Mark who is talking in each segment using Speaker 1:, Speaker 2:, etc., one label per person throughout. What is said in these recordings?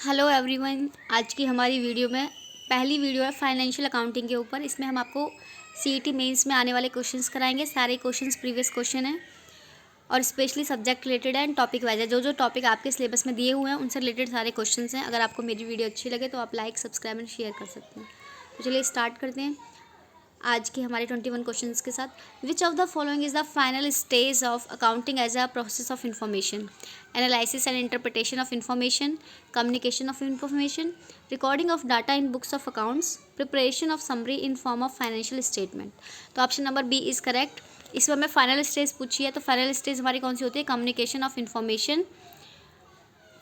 Speaker 1: Hello everyone. आज की हमारी वीडियो में पहली वीडियो है फाइनेंशियल अकाउंटिंग के ऊपर। इसमें हम आपको सीईटी मेंस में आने वाले क्वेश्चंस कराएंगे। सारे क्वेश्चंस प्रीवियस क्वेश्चन हैं और स्पेशली सब्जेक्ट रिलेटेड है एंड टॉपिक वाइज है। जो जो टॉपिक आपके सिलेबस में दिए हुए हैं उनसे रिलेटेड सारे क्वेश्चंस हैं। अगर आपको मेरी वीडियो अच्छी लगे तो आप लाइक, सब्सक्राइब एंड शेयर कर सकते हैं। तो चलिए स्टार्ट करते हैं आज के हमारे 21 क्वेश्चंस के साथ। Which of the following is the final stage of accounting as a process of information, analysis and interpretation of information, communication of information, recording of data in books of accounts, preparation of summary in form of financial statement. तो option number B is correct. इसमें हमें final stage पूछी है, तो final stage हमारी कौन सी होती है? Communication of information.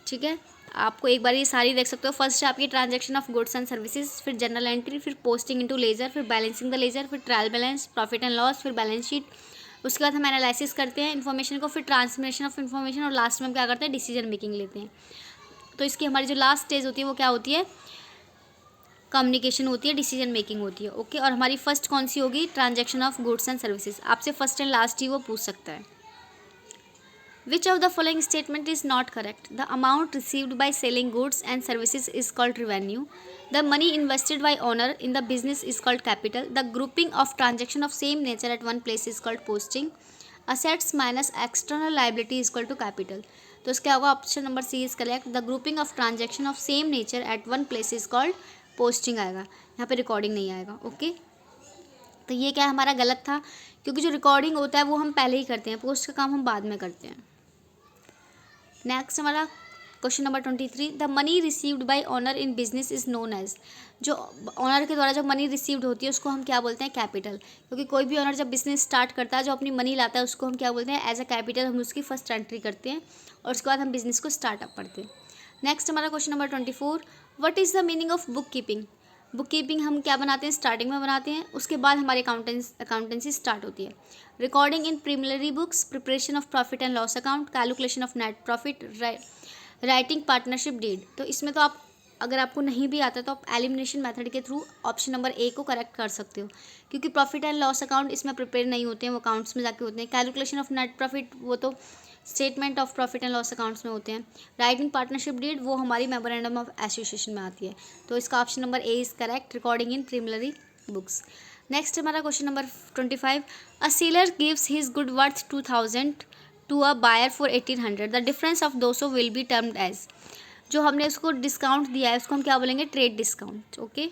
Speaker 1: ठीक है, आपको एक बार ये सारी देख सकते हो। फर्स्ट है आपकी transaction of goods and services, फिर जनरल एंट्री, फिर पोस्टिंग इनटू लेजर, फिर बैलेंसिंग द लेजर, फिर trial balance, profit and loss, फिर बैलेंस शीट। उसके बाद हम एनालिसिस करते हैं इन्फॉर्मेशन को, फिर ट्रांसमिशन ऑफ इन्फॉर्मेशन, और लास्ट में हम क्या करते हैं? डिसीजन मेकिंग लेते हैं। तो इसकी हमारी जो लास्ट स्टेज होती है वो क्या होती है? कम्युनिकेशन होती है, डिसीजन मेकिंग होती है। ओके, और हमारी फर्स्ट कौन सी होगी? Transaction of goods and services. आपसे फर्स्ट एंड लास्ट ही वो पूछ सकता है। Which of the following statement is not correct? The amount received by selling goods and services is called revenue. The money invested by owner in the business is called capital. The grouping of transaction of same nature at one place is called posting. Assets minus external liability is equal to capital. तो इसका होगा option number C is correct. The grouping of transaction of same nature at one place is called posting आएगा। यहाँ पे recording नहीं आएगा। Okay, तो ये क्या हमारा गलत था, क्योंकि जो रिकॉर्डिंग होता है वो हम पहले ही करते हैं, पोस्ट का काम हम बाद में करते हैं। नेक्स्ट हमारा question number 23। The money received by owner in business is known as. जो ऑनर के द्वारा जब मनी रिसीव्ड होती है उसको हम क्या बोलते हैं? कैपिटल। क्योंकि कोई भी ऑनर जब बिजनेस स्टार्ट करता है, जो अपनी मनी लाता है, उसको हम क्या बोलते हैं? As a capital. हम उसकी फर्स्ट एंट्री करते हैं और उसके बाद हम बिजनेस को स्टार्टअप करते हैं। नेक्स्ट हमारा question number 24। What is the meaning of book keeping? Book keeping हम क्या बनाते हैं? स्टार्टिंग में बनाते हैं, उसके बाद हमारी अकाउंटेंसी स्टार्ट होती है। Recording in preliminary books, preparation of profit and loss account, calculation of net profit, writing partnership deed. तो इसमें तो आप, अगर आपको नहीं भी आता तो आप एलिमिनेशन मेथड के थ्रू ऑप्शन नंबर ए को करेक्ट कर सकते हो, क्योंकि प्रॉफिट एंड लॉस अकाउंट इसमें प्रिपेयर नहीं होते हैं, वो अकाउंट्स में जाके होते हैं। कैलकुलेशन ऑफ नेट प्रॉफिट वो तो statement of profit and loss accounts में होते हैं। राइटिंग पार्टनरशिप डीड वो हमारी मेमोरेंडम ऑफ एसोसिएशन में आती है। तो इसका option number A is correct, recording in preliminary books. Next हमारा question number 25। A seller gives his good worth 2000 to a buyer for 1800। The difference of 200 will be termed as. जो हमने उसको discount दिया है उसको हम क्या बोलेंगे? Trade discount. Okay,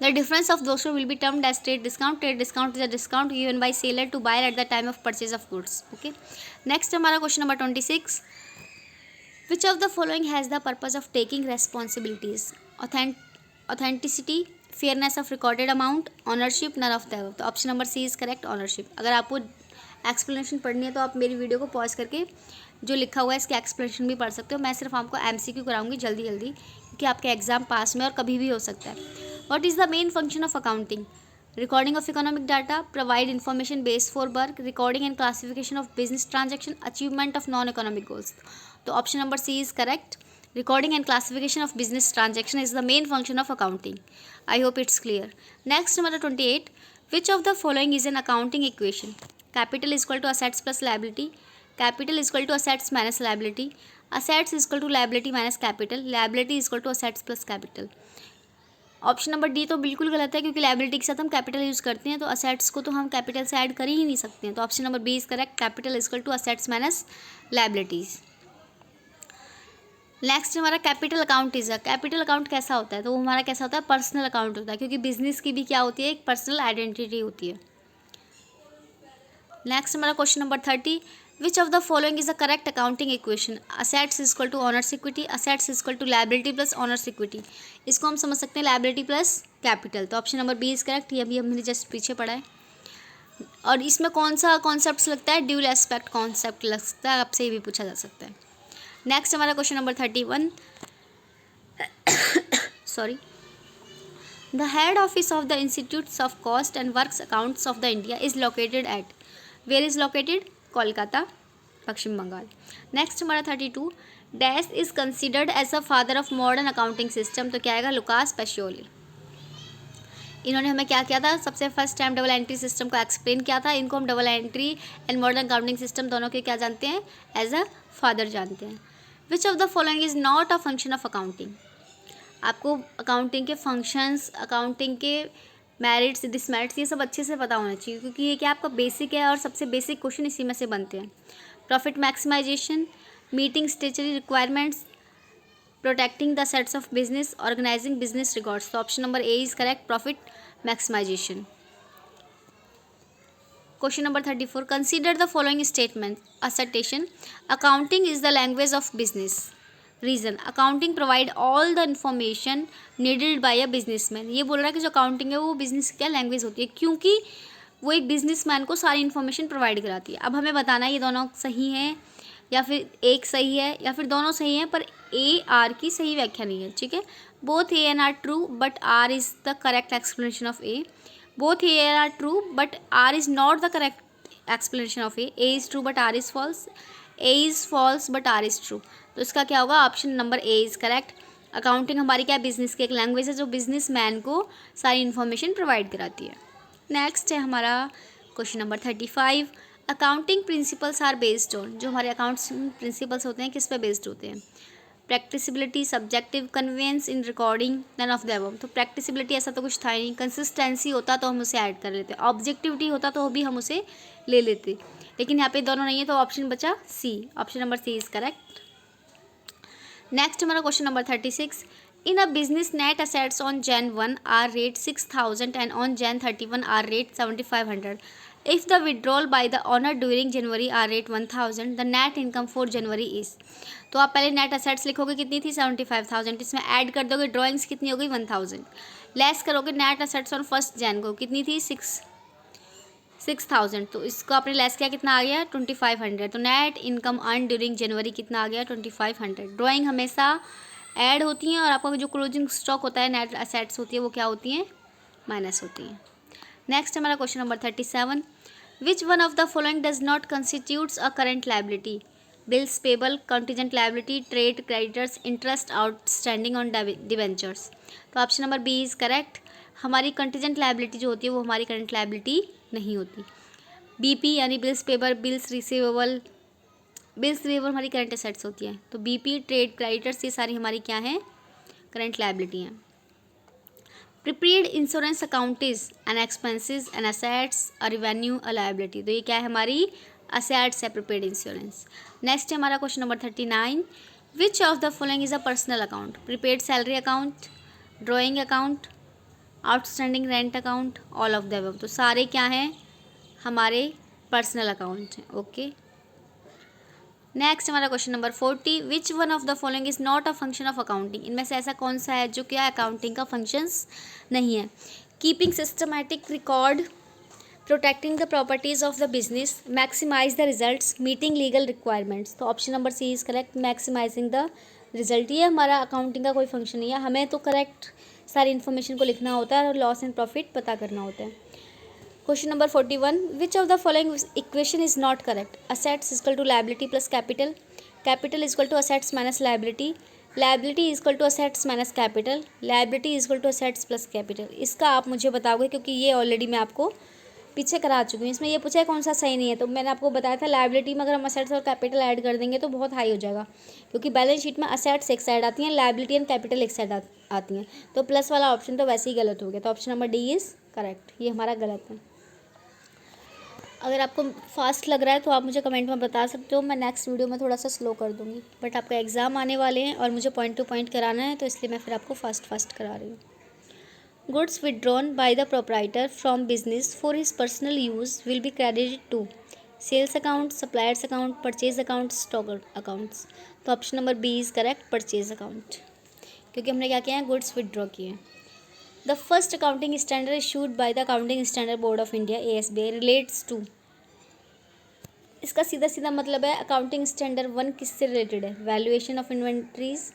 Speaker 1: the difference of 200 will be termed as trade discount. Trade discount is a discount given by seller to buyer at the time of purchase of goods. Okay, next हमारा question number 26। Which of the following has the purpose of taking responsibilities? Authenticity, fairness of recorded amount, ownership, none of the above. तो option number C is correct, ownership. अगर आपको explanation पढ़नी है तो आप मेरी video को पॉज करके जो लिखा हुआ है इसके एक्सप्लेनेशन भी पढ़ सकते हो। मैं सिर्फ आपको एमसीक्यू कराऊंगी जल्दी जल्दी, क्योंकि आपके एग्जाम पास में और कभी भी हो सकता है। What is the main function of accounting? Recording of economic data, provide information base for work, recording and classification of business transaction, achievement of non economic goals. तो option number C is correct, recording and classification of business transaction is the main function of accounting. I hope it's clear. Next number 28. Which of the following is an accounting equation? Capital is equal to assets plus liability, capital is equal to assets minus liability, assets is equal to liability minus capital, liability is equal to assets plus capital. Option number D तो बिल्कुल गलत है, क्योंकि liability के साथ हम capital use करते हैं, तो असेट्स को तो हम कैपिटल से ऐड कर ही नहीं सकते हैं। तो option number B is correct, capital is equal to assets minus liabilities. Next हमारा capital account is a. Capital account कैसा होता है? तो वो हमारा कैसा होता है? पर्सनल अकाउंट होता है, क्योंकि बिजनेस की भी क्या होती है? एक पर्सनल आइडेंटिटी होती है। नेक्स्ट हमारा question number 30। Which of the following is the correct accounting equation? Assets is equal to owner's equity, assets is equal to liability plus owner's equity. इसको हम समझ सकते हैं लायबिलिटी प्लस कैपिटल। तो option number B is correct, ये अभी हमने just पीछे पढ़ा है। और इसमें कौन सा कॉन्सेप्ट लगता है? ड्यूल एस्पेक्ट कॉन्सेप्ट लगता है, आपसे ये भी पूछा जा सकता है। नेक्स्ट हमारा question number 31। Sorry. The head office of the institutes of cost and works accounts of the India is located at. Where is located? Kolkata, Paschim Bangal. Next हमारा 32। Dash is considered as a father of modern accounting system. तो क्या आएगा? Lucas Pacioli. इन्होंने हमें क्या किया था? सबसे first time double entry system को एक्सप्लेन किया था। इनको हम double entry and modern accounting system दोनों के क्या जानते हैं? एज अ फादर जानते हैं। विच of the following is not a function of accounting. आपको अकाउंटिंग के फंक्शंस, अकाउंटिंग के मेरिट्स, डिसमेरिट्स, ये सब अच्छे से पता होना चाहिए, क्योंकि ये क्या आपका बेसिक है और सबसे बेसिक क्वेश्चन इसी में से बनते हैं। Profit maximization, meeting statutory requirements, protecting the sets of business, organizing business records. तो option number A is correct, profit maximization. Question number 34, consider the following statement assertion accounting is the language of business. Reason, accounting provide all the information needed by a businessman. ये बोल रहा है कि जो accounting है वो business की क्या लैंग्वेज होती है, क्योंकि वो एक बिजनेसमैन को सारी इन्फॉर्मेशन प्रोवाइड कराती है। अब हमें बताना है ये दोनों सही हैं या फिर एक सही है या फिर दोनों सही हैं, पर ए आर की सही व्याख्या नहीं है। ठीक है, both A and R true but R is the correct explanation of A. Both A and R true but R is not the correct explanation of A. A is true but R is false. A is false but R is true. तो इसका क्या होगा, option number A is correct. Accounting हमारी क्या, business की एक language है जो बिजनेस मैन को सारी इन्फॉर्मेशन प्रोवाइड कराती है। नेक्स्ट है हमारा question number 35, accounting principles are based on. जो हमारे अकाउंट्स प्रिंसिपल्स होते हैं किस पे बेस्ड होते हैं, practicability, subjective, convenience in recording, none of the above. तो प्रैक्टिसिबिलिटी ऐसा तो कुछ था ही नहीं, कंसिस्टेंसी होता तो हम उसे ऐड कर लेते, ऑब्जेक्टिविटी होता तो भी हम उसे ले लेते, लेकिन यहाँ पे दोनों नहीं है तो ऑप्शन बचा C, option number C is correct. Next हमारा question number 36, in a business net assets on Jan 1 are rated 6000 and on Jan 31 are rated 7500। If the withdrawal by the owner during January are rated 1000, the net income for January is. तो आप पहले net assets लिखोगे कितनी थी 75,000, इसमें add कर दोगे drawings कितनी हो गई 1000, लेस करोगे नेट असेट्स ऑन 1 Jan को कितनी थी 6,000, तो इसको आपने लेस किया कितना आ गया 2500। तो नेट इनकम अर्न ड्यूरिंग जनवरी कितना आ गया 2500। ड्राइंग हमेशा ऐड होती हैं और आपका जो क्लोजिंग स्टॉक होता है नेट असेट्स होती है वो क्या होती हैं, माइनस होती हैं। नेक्स्ट हमारा question number 37, which one of the following does not constitutes a current liability, bills payable, contingent liability, trade creditors, interest outstanding on debentures. तो option number B is correct. हमारी कंटीजेंट लायबिलिटी जो होती है वो हमारी current liability नहीं होती। BP यानी बिल्स पेबल, बिल्स रिसीवेबल हमारी करंट एसेट्स होती हैं, तो बीपी, ट्रेड क्रेडिटर्स, ये सारी हमारी क्या हैं, करंट लायबिलिटी हैं। Prepaid insurance account is an expenses, an assets, a revenue, a liability. तो ये क्या है, हमारी असेट्स है प्रीपेड इंश्योरेंस। नेक्स्ट है हमारा question number 39, which of the following is a personal account, prepaid salary account, drawing account, outstanding rent account, all of the above. तो सारे क्या हैं, हमारे पर्सनल अकाउंट हैं। ओके, नेक्स्ट हमारा question number 40, which one of the following is not a function of accounting. इनमें से ऐसा कौन सा है जो क्या अकाउंटिंग का फंक्शंस नहीं है, keeping systematic record, protecting the properties of the business, maximize the results, meeting legal requirements. तो option number C is correct, maximizing the result. ये हमारा अकाउंटिंग का कोई फंक्शन नहीं है, हमें तो करेक्ट सारी इन्फॉर्मेशन को लिखना होता है और लॉस एंड प्रॉफिट पता करना होता है। Question number 41, which of the following equation is not correct, assets equal to liability plus capital, capital equal to assets minus liability, liability equal to assets minus capital, liability equal to assets plus capital. इसका आप मुझे बताओगे, क्योंकि ये already मैं आपको पीछे करा चुकी हूँ। इसमें ये पूछा है कौन सा सही नहीं है, तो मैंने आपको बताया था लायबिलिटी में अगर हम असेट्स और कैपिटल ऐड कर देंगे तो बहुत हाई हो जाएगा, क्योंकि बैलेंस शीट में असेट्स एक साइड आती हैं, लायबिलिटी एंड कैपिटल एक साइड आती हैं, तो प्लस वाला ऑप्शन तो वैसे ही गलत हो गया। तो option number D is correct, ये हमारा गलत है। अगर आपको फास्ट लग रहा है तो आप मुझे कमेंट में बता सकते हो, मैं नेक्स्ट वीडियो में थोड़ा सा स्लो कर दूँगी, बट आपका एग्ज़ाम आने वाले हैं और मुझे पॉइंट टू पॉइंट कराना है, तो इसलिए मैं फिर आपको फास्ट करा रही हूँ। Goods withdrawn by the proprietor from business for his personal use will be credited to sales account, suppliers account, purchase account, stock accounts। तो option number B is correct, purchase account, क्योंकि हमने क्या किया है, goods withdraw किए हैं। The first accounting standard issued by the accounting standard board of India ASBI relates to. इसका सीधा सीधा मतलब है अकाउंटिंग स्टैंडर्ड 1 किससे रिलेटेड है, valuation of inventories,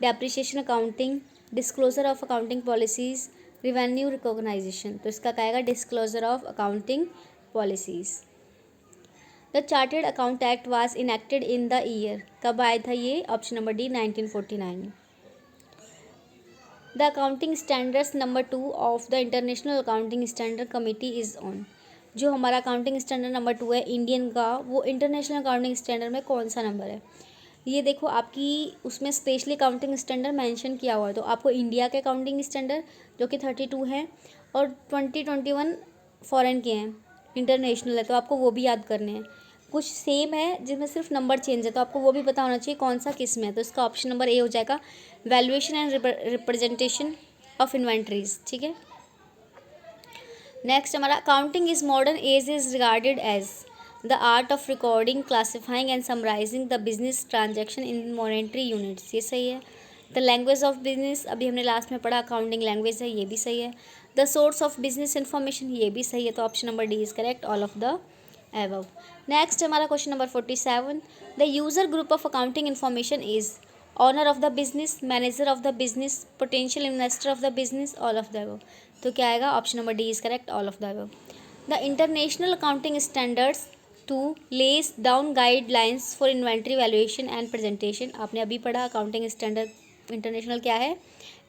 Speaker 1: depreciation accounting, disclosure of accounting policies, revenue recognisation. तो इसका क्या आएगा, disclosure of accounting policies. The chartered account act was enacted in the year, कब आया था ये, option number D 1949। The accounting standards number 2 of the international accounting standard committee is on. जो हमारा अकाउंटिंग स्टैंडर्ड नंबर 2 है Indian का, वो international accounting standard में कौन सा नंबर है, ये देखो आपकी उसमें स्पेशली अकाउंटिंग स्टैंडर्ड मेंशन किया हुआ है, तो आपको इंडिया के अकाउंटिंग स्टैंडर्ड जो कि 32 हैं और 2021 फॉरेन के हैं, इंटरनेशनल है, तो आपको वो भी याद करने हैं। कुछ सेम है जिसमें सिर्फ नंबर चेंज है, तो आपको वो भी पता होना चाहिए कौन सा किस में है। तो इसका ऑप्शन नंबर ए हो जाएगा, valuation and representation of inventories. ठीक है, नेक्स्ट हमारा accounting is modern age is regarded as the art of recording, classifying and summarising the business transaction in monetary units, ये सही है। द लैंग्वेज ऑफ बिजनेस, अभी हमने लास्ट में पढ़ा अकाउंटिंग लैंग्वेज है, ये भी सही है। The source of business information, ये भी सही है। तो option number D is correct, all of the above. Next हमारा question number 47, the user group of accounting information is owner of the business, manager of the business, potential investor of the business, all of the above. तो क्या आएगा, option number D is correct, all of the above. The international accounting standards to less down guidelines for inventory valuation and presentation, आपने अभी पढ़ा accounting standard international क्या है,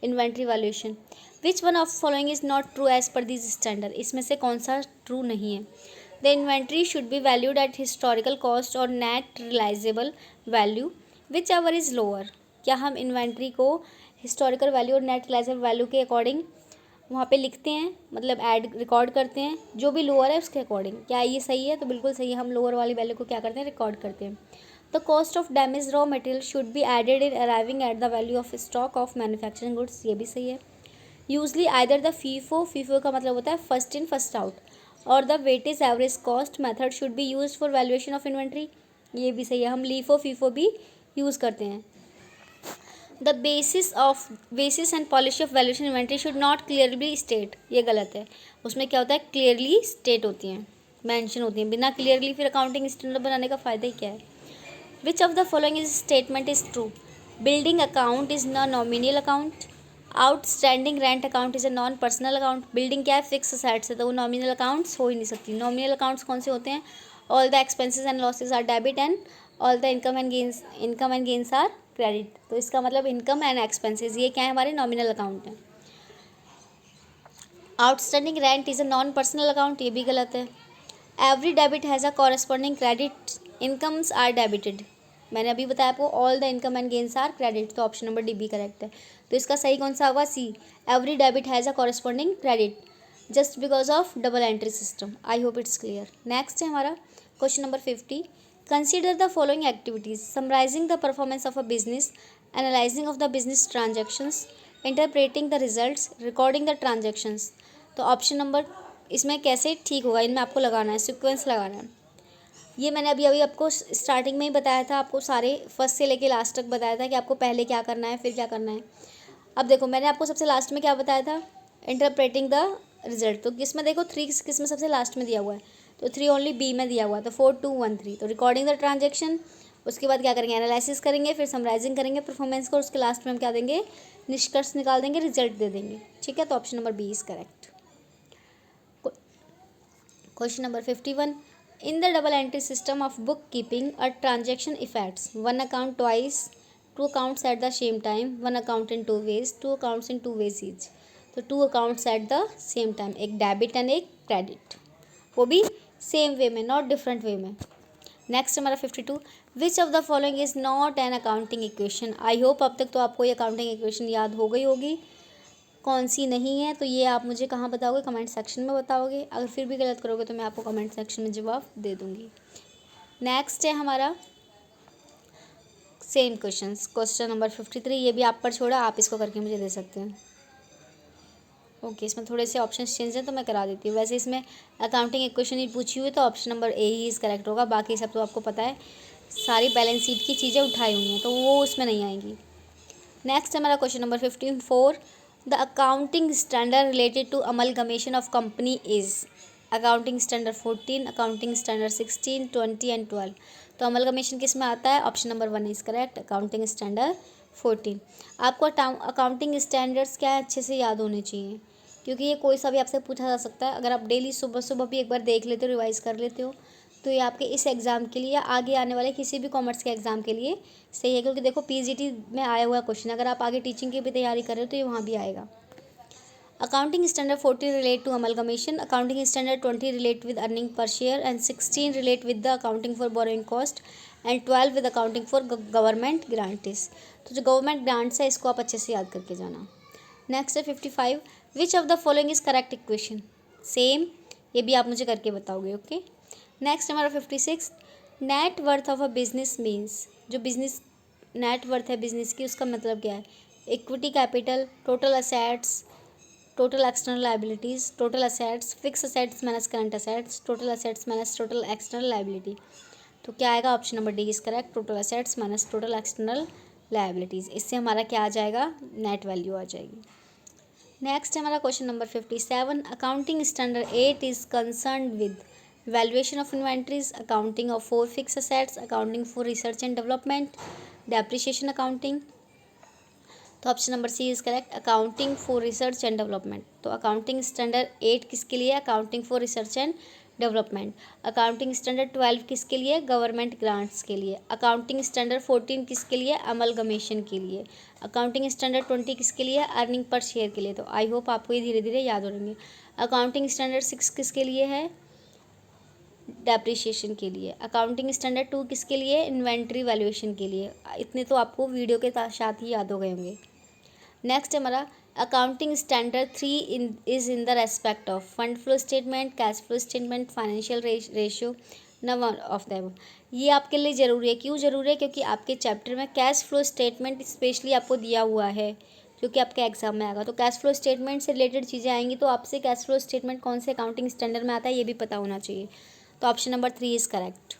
Speaker 1: inventory valuation. Which one of following is not true as per this standard, इसमें से कौन सा true नहीं है। The inventory should be valued at historical cost और net realizable value whichever is lower, क्या हम इन्वेंट्री को हिस्टोरिकल वैल्यू और नेट रिलाइजेबल वैल्यू के अकॉर्डिंग वहाँ पे लिखते हैं, मतलब ऐड रिकॉर्ड करते हैं, जो भी लोअर है उसके अकॉर्डिंग, क्या ये सही है, तो बिल्कुल सही है, हम लोअर वाली वैल्यू को क्या करते हैं, रिकॉर्ड करते हैं। The cost of damage raw material should be added in arriving at the value of stock of manufacturing goods, ये भी सही है। Usually either the FIFO, FIFO का मतलब होता है फर्स्ट इन फर्स्ट आउट, और the weightage average cost method should be use for valuation of inventory, ये भी सही है, हम लीफो फीफो भी यूज़ करते हैं। The basis and policy of valuation inventory should not clearly state, ये गलत है, उसमें क्या होता है, क्लियरली स्टेट होती हैं, मेंशन होती हैं, बिना क्लियरली फिर अकाउंटिंग स्टैंडर्ड बनाने का फ़ायदा ही क्या है। विच of the following is statement is true, building account is non nominal account, outstanding rent account is a non personal account, building क्या है, फिक्स असेट्स है, तो वो नॉमिनल अकाउंट्स हो ही नहीं सकती। नॉमिनल अकाउंट्स कौन से होते हैं, all the expenses and losses are debit and all the income and gains are credit, तो इसका मतलब इनकम एंड एक्सपेंसेस ये क्या है, हमारे नॉमिनल अकाउंट हैं। Outstanding rent is a non personal account, ये भी गलत है। Every debit has a corresponding credit, incomes are debited, मैंने अभी बताया आपको all the income and gains are credit, तो option number D be correct है। तो इसका सही कौन सा होगा, C, every debit has a corresponding credit just because of double entry system. I hope it's clear. Next है हमारा question number 50, consider the following activities, summarising the performance of a business, analysing of the business transactions, interpreting the results, recording the transactions. तो option number इसमें कैसे ठीक होगा, इनमें आपको लगाना है, सिक्वेंस लगाना है। ये मैंने अभी अभी आपको स्टार्टिंग में ही बताया था, आपको सारे फर्स्ट से लेके लास्ट तक बताया था कि आपको पहले क्या करना है फिर क्या करना है। अब देखो मैंने आपको सबसे लास्ट में क्या बताया था, इंटरप्रेटिंग द रिजल्ट, तो किस में देखो 3 किस में सबसे लास्ट में दिया हुआ है, तो 3 ओनली बी में दिया हुआ है, तो 4 2 1 3, तो रिकॉर्डिंग द ट्रांजेक्शन, उसके बाद क्या करेंगे, एनालिसिस करेंगे, फिर समराइजिंग करेंगे परफॉर्मेंस को, उसके लास्ट में हम क्या देंगे, निष्कर्ष निकाल देंगे, रिजल्ट दे देंगे। ठीक है, तो option number B is correct. Question number 51, in the double entry system of bookkeeping, a transaction affects one account twice, two accounts at the same time, one account in two ways, two accounts in two ways each, तो two accounts at the same time, एक debit and एक credit, वो भी same way में, not different way में। Next हमारा 52, विच of the following is not an accounting equation. I hope अब तक तो आपको ये अकाउंटिंग इक्वेशन याद हो गई होगी, कौन सी नहीं है तो ये आप मुझे कहाँ बताओगे, कमेंट सेक्शन में बताओगे, अगर फिर भी गलत करोगे तो मैं आपको कमेंट सेक्शन में जवाब दे दूँगी। नेक्स्ट है हमारा सेम क्वेश्चन नंबर 53, ये भी आप पर छोड़ा, आप इसको करके मुझे दे सकते हैं। ओके, इसमें थोड़े से ऑप्शन चेंज हैं तो मैं करा देती हूँ। वैसे इसमें अकाउंटिंग इक्वेशन ही पूछी हुई है तो option number A he is correct होगा, बाकी सब तो आपको पता है, सारी बैलेंस शीट की चीज़ें उठाई हुई हैं तो वो उसमें नहीं आएंगी। नेक्स्ट है हमारा question number 54, the accounting standard related to amalgamation of company is accounting standard 14, accounting standard 16, 20 and 12, तो अमलगमेशन किस में आता है, option number 1 is correct, accounting standard 14। आपको अकाउंटिंग स्टैंडर्ड्स क्या है अच्छे से याद होने चाहिए, क्योंकि ये कोई सा भी आपसे पूछा जा सकता है। अगर आप डेली सुबह सुबह भी एक बार देख लेते हो, रिवाइज कर लेते हो, तो ये आपके इस एग्ज़ाम के लिए या आगे आने वाले किसी भी कॉमर्स के एग्ज़ाम के लिए सही है, क्योंकि देखो पीजीटी में आया हुआ क्वेश्चन, अगर आप आगे टीचिंग की भी तैयारी कर रहे हो तो ये वहाँ भी आएगा। Accounting standard 14 relate to amalgamation, accounting standard 20 relate with earning per share and 16 relate with the accounting for borrowing cost and 12 with accounting for government grants. तो जो गवर्नमेंट ग्रांट्स है इसको आप अच्छे से याद करके जाना। नेक्स्ट है 55, विच of the following is correct equation. Same, ये भी आप मुझे करके बताओगे। ओके। नेक्स्ट हमारा 56, net worth of a business means. जो बिजनेस नेट वर्थ है बिजनेस की, उसका मतलब क्या है? Equity capital, total assets, total external liabilities, total assets, fix assets minus current assets, total assets minus total external liability. तो क्या आएगा? Option number D is correct, total assets minus total external liabilities. इससे हमारा क्या आ जाएगा? Net value आ जाएगी। Next हमारा question number 57, accounting standard 8 is concern with valuation of inventories, accounting of for fix assets, accounting for research and development, depreciation accounting. तो option number C is correct, accounting for research and development. तो accounting standard 8 किसके लिए? Accounting for research and development. Accounting standard 12 किसके लिए? Government grants के लिए। Accounting standard 14 किसके लिए? अमलगमेशन के लिए। अकाउंटिंग स्टैंडर्ड 20 किसके लिए? अर्निंग पर शेयर के लिए। तो आई होप आपको ये धीरे धीरे याद हो रहेंगे। अकाउंटिंग स्टैंडर्ड 6 किसके लिए है? डेप्रिसिएशन के लिए। अकाउंटिंग स्टैंडर्ड 2 किसके लिए? इन्वेंट्री वैल्यूएशन के लिए। इतने तो आपको वीडियो के साथ ही याद हो गए होंगे। नेक्स्ट हमारा accounting standard 3 is in the respect of fund flow statement, cash flow statement, financial ratio, none of them. ये आपके लिए ज़रूरी है। क्यों ज़रूरी है? क्योंकि आपके चैप्टर में कैश फ्लो स्टेटमेंट स्पेशली आपको दिया हुआ है, जो कि आपके एग्जाम में आएगा। तो कैश फ्लो स्टेटमेंट से रिलेटेड चीज़ें आएंगी, तो आपसे कैश फ्लो स्टेटमेंट कौन से अकाउंटिंग स्टैंडर्ड में आता है ये भी पता होना चाहिए। तो option number 3 is correct.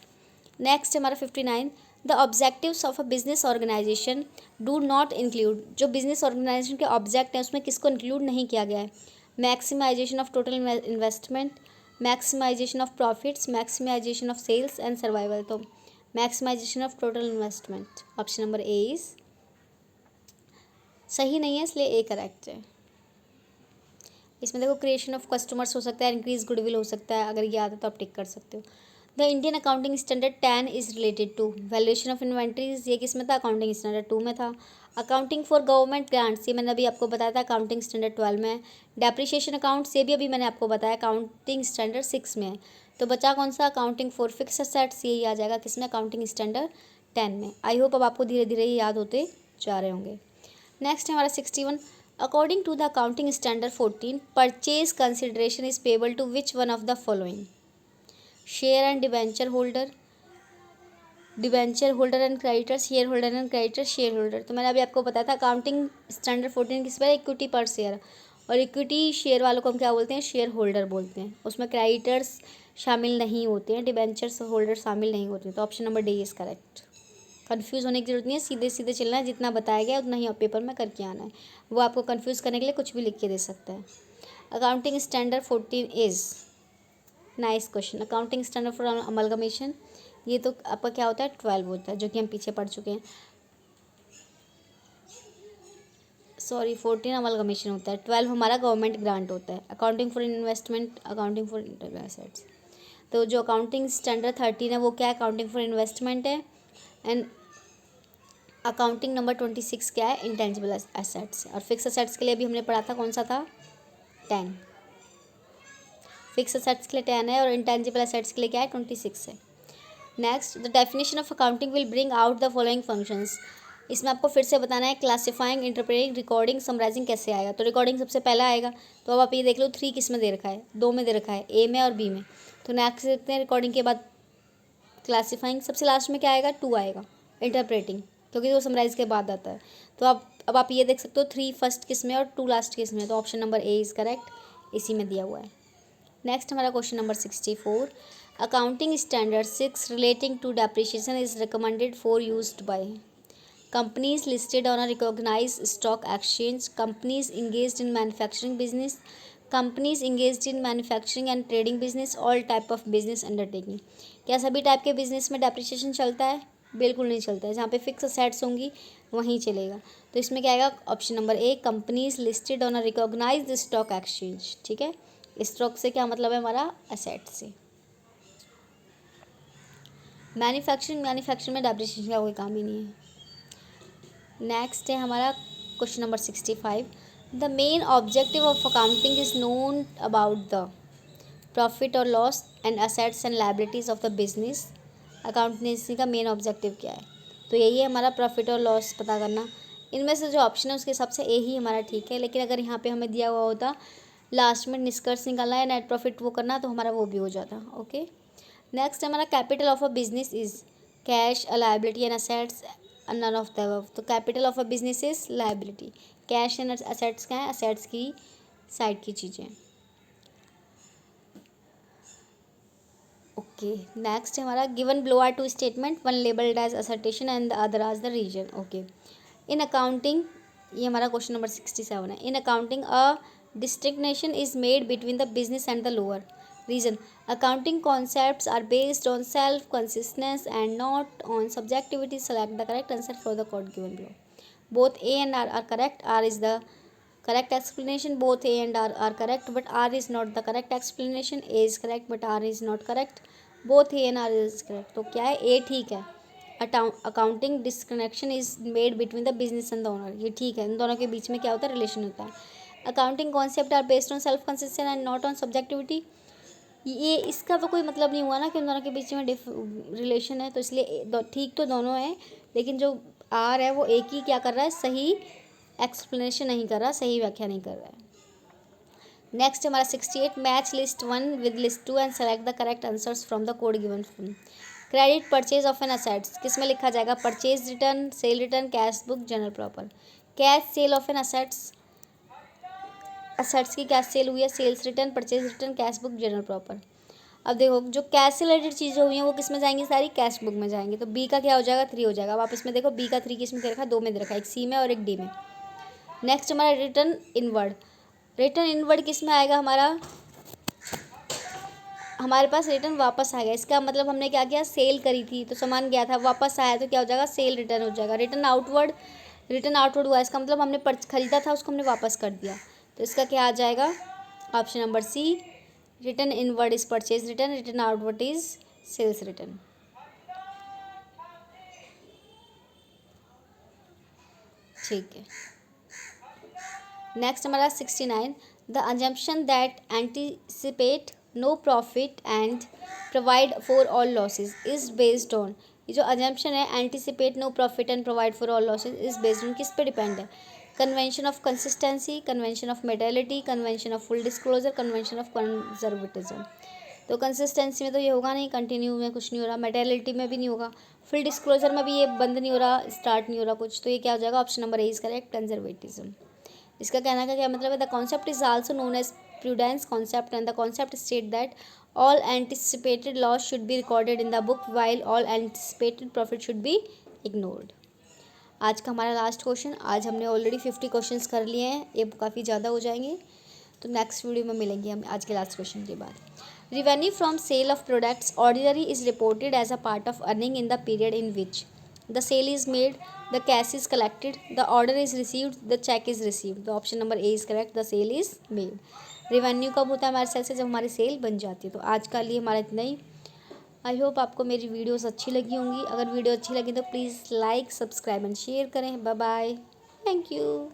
Speaker 1: Next हमारा 59, the objectives of a business organization do not include. जो बिजनेस ऑर्गेनाइजेशन के ऑब्जेक्ट हैं उसमें किसको इंक्लूड नहीं किया गया है? Maximization of total investment, maximization of profits, maximization of sales and survival. तो maximization of total investment, option number A is सही नहीं है, इसलिए ए करेक्ट है। इसमें देखो क्रिएशन ऑफ कस्टमर्स हो सकता है, इंक्रीज गुडविल हो सकता है। अगर ये आता है तो आप टिक कर सकते हो। The Indian accounting standard 10 is related to valuation of inventories. ये किस में था? अकाउंटिंग स्टैंडर्ड 2 में था। अकाउंटिंग फॉर गवर्नमेंट ग्रांट्स, ये मैंने अभी आपको बताया था, अकाउंटिंग स्टैंडर्ड 12 में है। डेप्रिसिएशन अकाउंट्स, ये भी अभी मैंने आपको बताया, अकाउंटिंग स्टैंडर्ड 6 में है। तो बचा कौन सा? अकाउंटिंग फॉर फिक्स असेट्स, यही आ जाएगा किसमें? अकाउंटिंग स्टैंडर्ड 10 में। आई होप अब आपको धीरे धीरे ये याद होते जा रहे होंगे। नेक्स्ट हमारा 61, according to the accounting standard 14, purchase consideration is payable to which one of the following? Share and debenture holder, debenture holder and creditor, share holder and creditor, share holder. तो मैंने अभी आपको बताया था अकाउंटिंग स्टैंडर्ड 14 किस पर? Equity पर share. और इक्विटी शेयर वालों को हम क्या बोलते हैं? शेयर होल्डर बोलते हैं। उसमें क्रेडिटर्स शामिल नहीं होते हैं, डिबेंचर्स होल्डर शामिल नहीं होते हैं। तो option number D is correct. Confuse होने की जरूरत नहीं है, सीधे सीधे चलना है, जितना बताया गया उतना ही आप पेपर में करके आना है। वो आपको कन्फ्यूज़ करने के लिए कुछ भी लिख के दे सकता है। Accounting standard 14 is, nice question. Accounting standard for amalgamation, ये तो आपका क्या होता है? 12 होता है, जो कि हम पीछे पढ़ चुके हैं। सॉरी, 14 अमलगमेशन होता है, 12 हमारा गवर्नमेंट ग्रांट होता है। Accounting for investment, accounting for assets. तो जो अकाउंटिंग स्टैंडर्ड 13 है वो क्या है? अकाउंटिंग फॉर इन्वेस्टमेंट है। एंड अकाउंटिंग नंबर 26 क्या है? Intangible assets. और फिक्स एसेट्स के लिए भी हमने पढ़ा था, कौन सा था? 10। फिक्स एसेट्स के लिए 10 है और इंटेंजिबल एसेट्स के लिए क्या है? 26 है। Next, the definition of accounting will bring out the following functions. इसमें आपको फिर से बताना है क्लासिफाइंग, इंटरप्रेटिंग, रिकॉर्डिंग, समराइजिंग कैसे आएगा। तो रिकॉर्डिंग सबसे पहला आएगा। तो अब आप ये देख लो 3 किस में दे रखा है? 2 में दे रखा है, ए में और बी में। तो नेक्स्ट देखते हैं रिकॉर्डिंग के बाद क्लासिफाइंग। सबसे लास्ट में क्या आएगा? 2 आएगा, इंटरप्रेटिंग, क्योंकि वो समराइज के बाद आता है। तो अब आप ये देख सकते हो 3 फर्स्ट किस में और 2 लास्ट किस में। तो option number A is correct, इसी में दिया हुआ है। नेक्स्ट हमारा question number 64, accounting standard 6 relating to depreciation is recommended for used by companies listed on a recognised stock exchange, companies engaged in manufacturing business, companies engaged in manufacturing and trading business, all type of business undertaking. क्या सभी type के business में depreciation चलता है? बिल्कुल नहीं चलता है। जहाँ पे फिक्स असेट्स होंगी वहीं चलेगा। तो इसमें क्या आएगा? Option number A, companies listed on a recognised stock exchange. ठीक है, स्टॉक से क्या मतलब है हमारा? असेट से। मैन्युफैक्चरिंग में डेप्रिसिएशन का कोई काम ही नहीं है। नेक्स्ट है हमारा question number 65, the main objective of accounting is known about the profit और loss and assets and liabilities of the business, accountancy का मेन ऑब्जेक्टिव क्या है। तो यही है हमारा प्रॉफिट और लॉस पता करना। इनमें से जो ऑप्शन है उसके हिसाब से ए ही हमारा ठीक है, लेकिन अगर यहाँ पे हमें दिया हुआ होता लास्ट में निष्कर्ष निकालना है, नेट प्रॉफिट वो करना, तो हमारा वो भी हो जाता। ओके, नेक्स्ट हमारा capital of a business is cash, a liability and assets, none of the above. तो capital of a business is liability, cash and assets क्या है, असेट्स की साइड की चीज़ें। ओके, नेक्स्ट है हमारा given below are two statement, one labelled as assertion and the other as the reason. Okay, in accounting, ये हमारा question number 67 है। In accounting a distinction is made between the business and the lower reason. Accounting concepts are based on self consistence and not on subjectivity. Select the correct answer for the code given below. Both A and R are correct, R is the correct explanation. Both A and R are correct, but R is not the correct explanation. A is correct, but R is not correct. Both A and R is correct. तो क्या है, A ठीक है। Accounting disconnection is made between the business and the owner, ये ठीक है। इन दोनों के बीच में क्या होता है, रिलेशन होता है। Accounting concept are based on self consistence and not on subjectivity, ये इसका तो कोई मतलब नहीं हुआ ना कि उन दोनों के बीच में रिलेशन है, तो इसलिए ठीक तो दोनों है, लेकिन जो आर है वो एक ही क्या कर रहा है, सही एक्सप्लेनेशन नहीं कर रहा, सही व्याख्या नहीं कर रहा है। नेक्स्ट हमारा 68, match list 1 with list 2 and select the correct answers from the code given. Credit purchase of an assets किस में लिखा जाएगा, purchase return, sale return, cash book, journal proper. Cash sale of an assets, assets की cash sale हुई है, sales return, purchase return, cash book, journal proper. अब देखो जो कैश से रिलेटेड चीज़ें हुई हैं वो किस में जाएंगी, सारी कैश बुक में जाएंगी। तो बी का क्या हो जाएगा, 3 हो जाएगा। अब आप इसमें देखो बी का 3 किस में दे रखा है, 2 में दे रखा है, एक सी में और एक डी में। नेक्स्ट हमारा रिटर्न इनवर्ड, रिटर्न इनवर्ड किस में आएगा, हमारे पास रिटर्न वापस आ गया। इसका मतलब हमने क्या किया, सेल करी थी तो सामान गया था, वापस आया तो क्या हो जाएगा, सेल रिटर्न हो जाएगा। रिटर्न आउटवर्ड, रिटर्न आउटवर्ड हुआ, इसका मतलब हमने खरीदा था उसको हमने वापस कर दिया, तो इसका क्या आ जाएगा, option number C. Return inward is purchase return, return outward is sales return. ठीक है, नेक्स्ट हमारा 69, the assumption that anticipate no profit and provide for all losses is based on. ये जो अजम्पशन है, anticipate no profit and provide for all losses is based on, किस पे depend है, convention of consistency, convention of materiality, convention of full disclosure, convention of conservatism. तो consistency में तो ये होगा नहीं, कंटिन्यू में कुछ नहीं हो रहा, मेटेलिटी में भी नहीं होगा, फुल डिस्क्लोजर में भी ये बंद नहीं हो रहा, स्टार्ट नहीं हो रहा कुछ, तो ये क्या हो जाएगा, option number A is correct, conservatism. इसका कहना का क्या मतलब है, the concept is also known as prudence concept and the concept state that all anticipated loss should be recorded in the book while all anticipated profit should be ignored. आज का हमारा last question, आज हमने already 50 questions कर लिए हैं, ये काफ़ी ज़्यादा हो जाएंगे, तो नेक्स्ट वीडियो में मिलेंगे हम आज के लास्ट क्वेश्चन के बाद। Revenue from sale of products ordinary is reported as a part of earning in the period in which the sale is made, the cash is collected, the order is received, the cheque is received. The option number A is correct, the sale is made. Revenue कब होता है हमारे cell से, जब हमारी cell बन जाती है। तो आज का लिए हमारा इतना ही। आई होप आपको मेरी वीडियोस अच्छी लगी होंगी। अगर वीडियो अच्छी लगी तो please like, subscribe and share करें। Bye bye, thank you.